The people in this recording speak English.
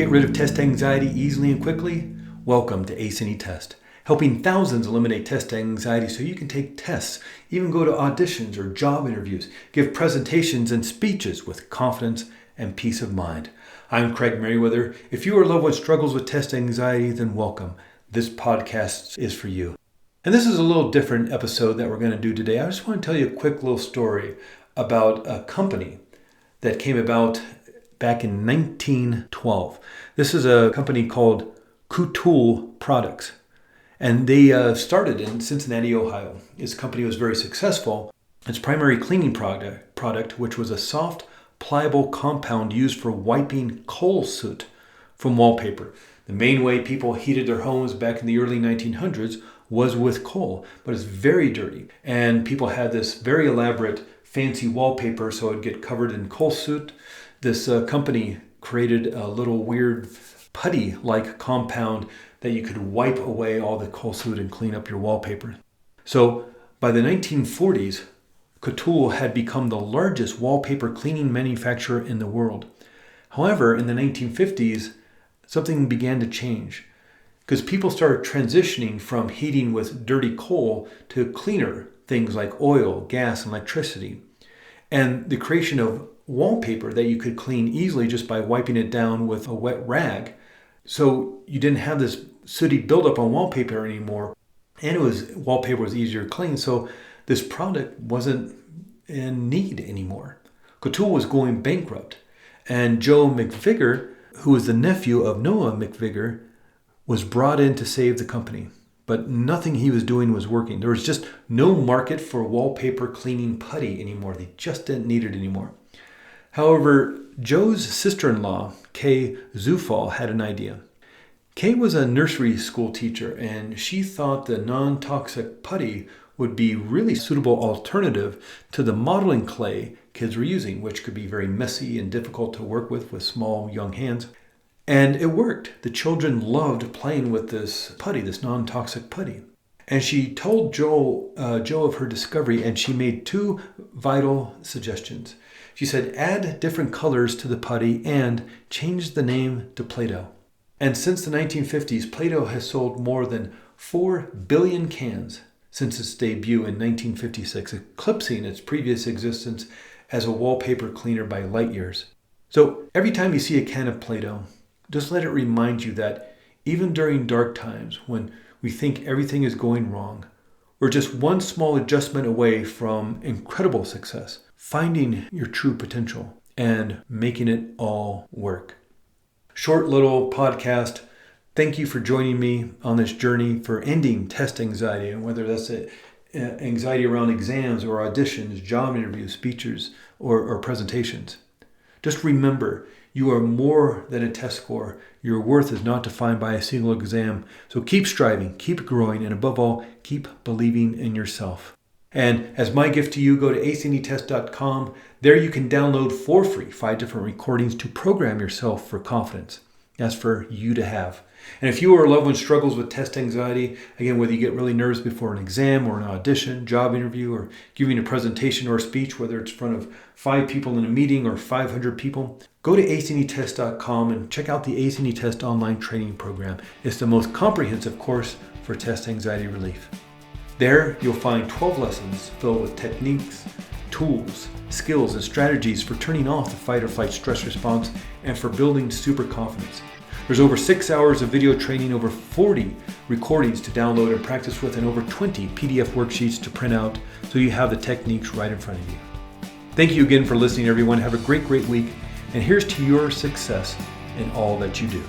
get rid of test anxiety easily and quickly? Welcome to Ace Any Test, helping thousands eliminate test anxiety so you can take tests, even go to auditions or job interviews, give presentations and speeches with confidence and peace of mind. I'm Craig Merriweather. If you or a loved one struggles with test anxiety, then welcome. This podcast is for you. And this is a little different episode that we're going to do today. I just want to tell you a quick little story about a company that came about back in 1912. This is a company called Kutol Products. And they started in Cincinnati, Ohio. This company was very successful. Its primary cleaning product, which was a soft, pliable compound used for wiping coal soot from wallpaper. The main way people heated their homes back in the early 1900s was with coal, but it's very dirty. And people had this very elaborate, fancy wallpaper, so it would get covered in coal soot. This company created a little weird putty-like compound that you could wipe away all the coal soot and clean up your wallpaper. So by the 1940s, Kutol had become the largest wallpaper cleaning manufacturer in the world. However, in the 1950s, something began to change because people started transitioning from heating with dirty coal to cleaner things like oil, gas, and electricity. And the creation of wallpaper that you could clean easily just by wiping it down with a wet rag. So you didn't have this sooty buildup on wallpaper anymore. And wallpaper was easier to clean. So this product wasn't in need anymore. Kutol was going bankrupt. And Joe McVicker, who was the nephew of Noah McVicker, was brought in to save the company. But nothing he was doing was working. There was just no market for wallpaper cleaning putty anymore. They just didn't need it anymore. However, Joe's sister-in-law, Kay Zufall, had an idea. Kay was a nursery school teacher, and she thought the nontoxic putty would be really suitable alternative to the modeling clay kids were using, which could be very messy and difficult to work with small young hands. And it worked. The children loved playing with this putty, this non-toxic putty. And she told Joe of her discovery, and she made two vital suggestions. She said, add different colors to the putty and change the name to Play Doh. And since the 1950s, Play Doh has sold more than 4 billion cans since its debut in 1956, eclipsing its previous existence as a wallpaper cleaner by light years. So every time you see a can of Play Doh, just let it remind you that even during dark times when we think everything is going wrong, we're just one small adjustment away from incredible success, finding your true potential and making it all work. Short little podcast. Thank you for joining me on this journey for ending test anxiety, and whether that's anxiety around exams or auditions, job interviews, speeches, or presentations. Just remember, you are more than a test score. Your worth is not defined by a single exam. So keep striving, keep growing, and above all, keep believing in yourself. And as my gift to you, go to aceanytest.com. There you can download for free 5 different recordings to program yourself for confidence. That's for you to have. And if you or a loved one struggles with test anxiety, again, whether you get really nervous before an exam or an audition, job interview, or giving a presentation or a speech, whether it's in front of 5 people in a meeting or 500 people, go to aceanytest.com and check out the Ace Any Test online training program. It's the most comprehensive course for test anxiety relief. There, you'll find 12 lessons filled with techniques, tools, skills, and strategies for turning off the fight or flight stress response and for building super confidence. There's over 6 hours of video training, over 40 recordings to download and practice with, and over 20 PDF worksheets to print out so you have the techniques right in front of you. Thank you again for listening, everyone. Have a great week. And here's to your success in all that you do.